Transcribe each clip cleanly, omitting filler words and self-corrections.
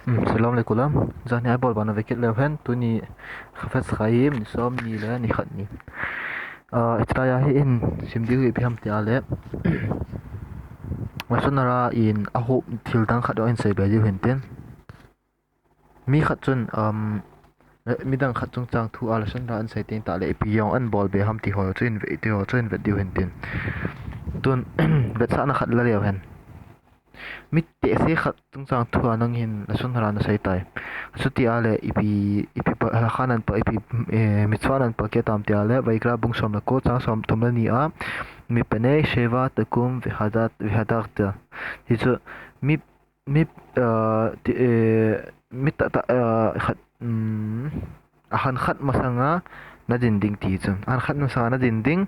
Salam alaikum. Zahni ai bol bana veket lehen tu ni Chafetz chaim ni som ni le ni khat ni. Itraya hi in simdi wi pham tia le. Masonara in aho thil dang khat in sei bedi henten. Mi khat chun mi dang khat chung chang thu ala san ra an sei tin ta le pi yong an bol be ham ti ho chuin ve ti ho chuin ve di henten. Tun vet sa na khat la le hen. Mit te se khat tung chang thua nang hin la sun hara na sai tai suti ale ipi pa khanan pa ipi mi chwanan pa ke tam te ale vaikra bung som na ko chang som tom la ni a mi pene sheva takum vi hadat ta hi chu mi mi mi ta ta khat ahan khat masanga na din ding ti chu an khat masanga na din ding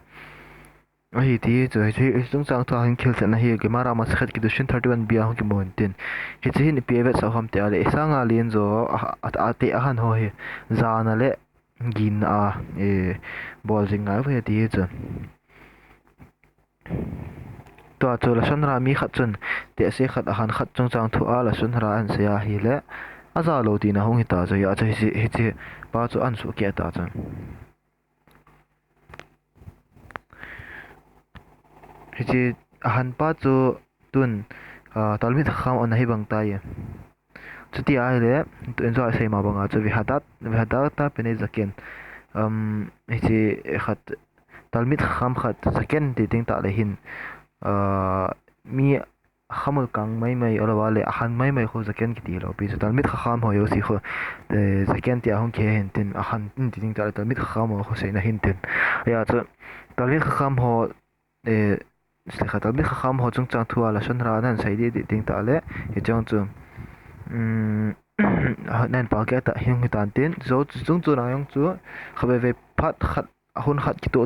hi ti chu hi chung chang tha hin khil chana hi ke mara mas khat ki du shin 31 bia hong ki mon tin hi chi hin pi vet sa ham te ale sanga lin zo a te ahan ho hi zana le gin a bol jing ngai ve ti chu to chu la san ra mi khat chun te se khat ahan khat chung chang thu a la sun ra an se ya hi le aza lo ti na hong hi ta chu ya chu hi chi pa chu an su ke ta chu hi ahan pa chu tun talmit kham on hi bang tai chuti ai le tu enjoy sei ma banga chu vi hadat ta pene zaken hi khat talmit kham khat zaken ti ting ta le hin mi khamul kang mai ola le ahan mai kho zaken ki ti lo pi chu talmit kham ho yo si kho zaken ti ahon ke hen tin ahan ti ting ta le talmit kham ho sei na hin tin ya chu talmit kham ho Slikha talmi kham ho chung chang thua la shan ra nan sai di ting ta le hi chang chu nan pa ka ta hiang hi tan tin zo chung chu na yong chu khabe ve phat khat hun khat ki to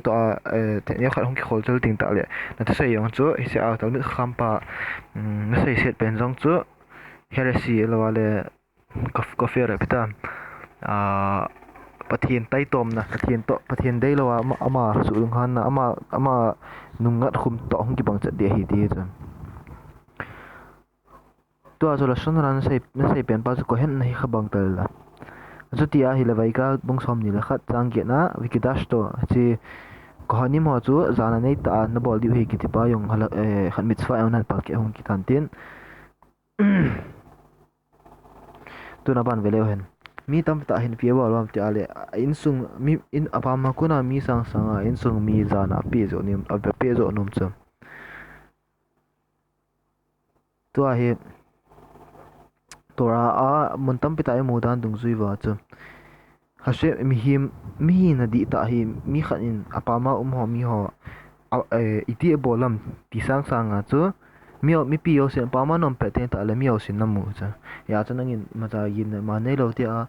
te ne khat hong ki khol chal ting ta le na ta sai yong chu hi se a talmi kham pa na sai set pen jong chu heresy lo wale coffee ra pita a pathian tai tom na pathian dei lo ama su ung han na ama nungat khum to hong ki bang cha de hi ti chu to a zola son ran na sei pen pa ko hen nei khabang tel la zuti a hi la vai ka bung som ni la khat chang ge na wikidash to chi ko hani mo chu zana nei ta na bol di hi ki ti pa yong hala khan mit swa on pa ke hong ki tan tin tu na ban velo hen mi tam ta hin pia wal wam ti ale insung mi in apama kuna mi sang sanga insungmi zana pi zo nim a pe zo num chu to a hi tora a muntam pita e mudan dung zui wa chu hashe mi na di ta hi mi khan in apama ho mi ho iti e bolam ti sang sanga chu mi pi yo sen pa ma nom pe ten ta le mi yo sin na mu cha ya cha nang in ma cha yin ma nei lo ti a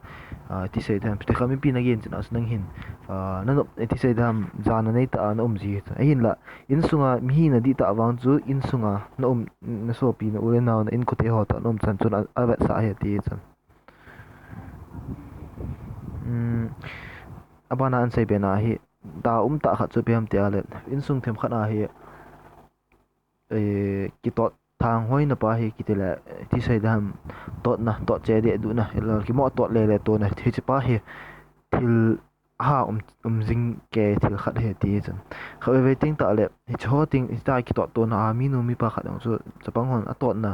ti sei tham te khami pi na yin cha nang hin na no ti sei tham za na nei ta na ji cha hin la in sunga mi na di ta wang chu in sunga na na so pi na ure na in ko te ho ta nom chan chun a va sa he ti cha abana an sei be na hi ta ta kha chu pe ham te ale in sung them khana hi ki tot thang hoi na pa hi ki tela ti sai dam tot che de du na ki mo tot le to na thi chi pa hi thil ha jing ke thil khat he ti chan khawe ve ting ta le hi cho ting sta ki tot to na mi nu mi pa khat ang chu chapang hon a tot na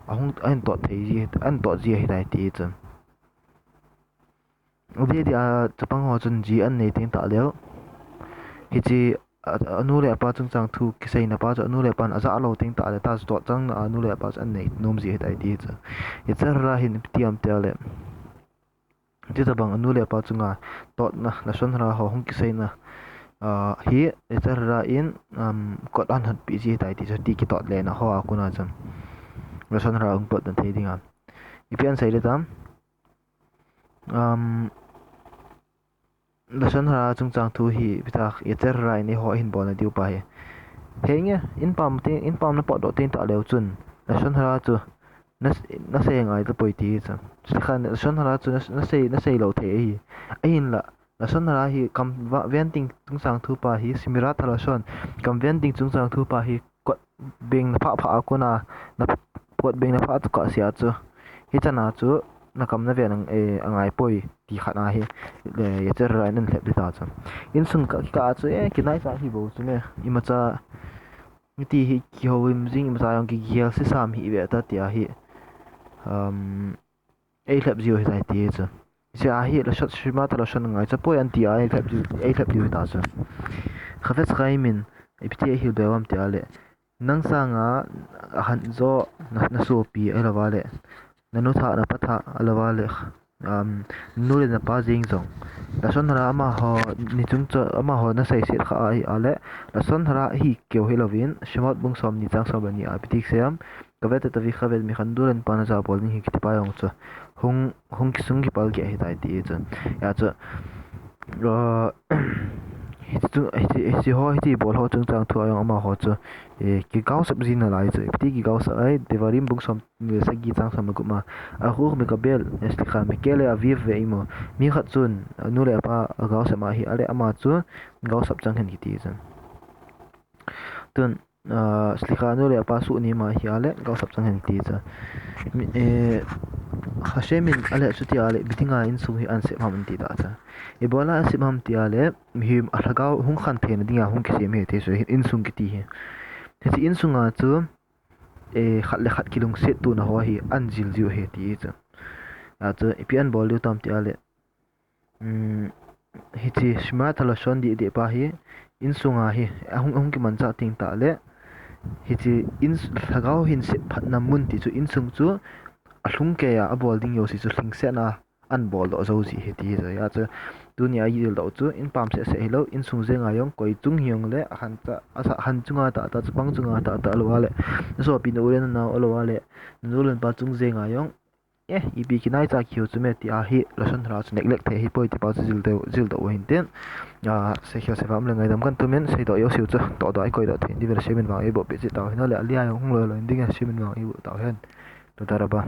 ahung an tot thei ji an tot ji hi dai ti chan odi dia chapang ho chun ji an nei ting ta le hi chi anu le pa chung chang thu ki sei na pa anu le pan aza lo ting ta le ta sto chang anu le pa an nei nom ji dai ti cha ye char ra hin tiam te le ti ta bang anu le pa chunga to na la son ra ho hong ki sei na hi ye char ra in kot an hat pi ji dai ti cha ti ki to le na ho a ku na chan la son ra ung pot na thei dinga ipian sei le tam la san hara chung chang thu hi bitak yeter rai ni ho hin bon diu pa he henge in pam na po do tin ta leu chun la san hara chu na se ngai ta poi ti cha khan la san hara chu na sei lo the hi ain la san hara hi kam venting chung chang thu pa hi simira thala son kam venting chung chang thu pa hi kot beng na pha ko na pot beng na pha ka sia chu hi chana chu nakam na ve nang angai poi ti khana hi le ya cher rai nan hlep di ta cha insung ka chu kinai cha hi bo chu ne imacha ti hi ki ho im jing im sa yong ki gial si sam hi ve ta tia hi hlep zio hi tai ti cha se a hi la shot shima ta la shon ngai cha poi an ti a hlep di ta cha Chafetz min ipti hi bewam ti ale nang sa nga han zo na so pi alawa le nanu tha na patha alawa le nule na pa jing zong la son hara ama ho ni chung cha ama ho na sai se kha ai ale la son hara hi keu helovin shimot bung som ni chang som ni a pitik seam kavet ta vi khavet mi khanduren pa na za bol ni hi ki pa yong cha hung ki sung ki pal ge hi dai ti cha ya cha hi ho hi bol ho chung chang thu ayong ama ho cha ki gao sab zin na lai cha pti ki gao sa ai devarim bung som ni sa gi chang sam ku ma a hu me ka bel esti kha me kele a viv ve imo mi khat chun nu le pa gao sa ma hi ale ama chu gao sab chang hen ki ti cha tun slika nu le pa su ni ma hi ale gao sab chang hen ti cha Hashemin ale chuti ale bitinga in sung hi an se mam ti da cha ebola se mam ti ale him alagau hung khan the na dinga hung ki se me te so in sung ki ti hi ti in sunga chu khat le khat kilung se tu na ho hi an jil jiu he ti cha a chu ipian bol lu tam ti ale hi chi smart la shon di de pa hi in sunga hi hung ki man cha ting ta le hi chi in lagau hin se phat na mun ti chu in sung chu a hlung ke a bol ding yo si chu hling se na an bol do zo ji he ti ya cha dunia yil do chu in pam se helo in sung zenga yong koi chung hiong le han ta asa han chunga ta ta chpang chunga ta ta lo wale so pin ulen na lo wale nulen pa chung zenga yong ibi kinai cha khiu chu me ti a hi lasan ra chu neglect the hi poi ti pa chu jil do hin ten se khio se fam le ngai dam kan tu men se do yo siu chu to do ai koi do the di ver semen wa e bo pe chi ta hin le alia yong lo lo ding a semen wa e bo ta hen to taraba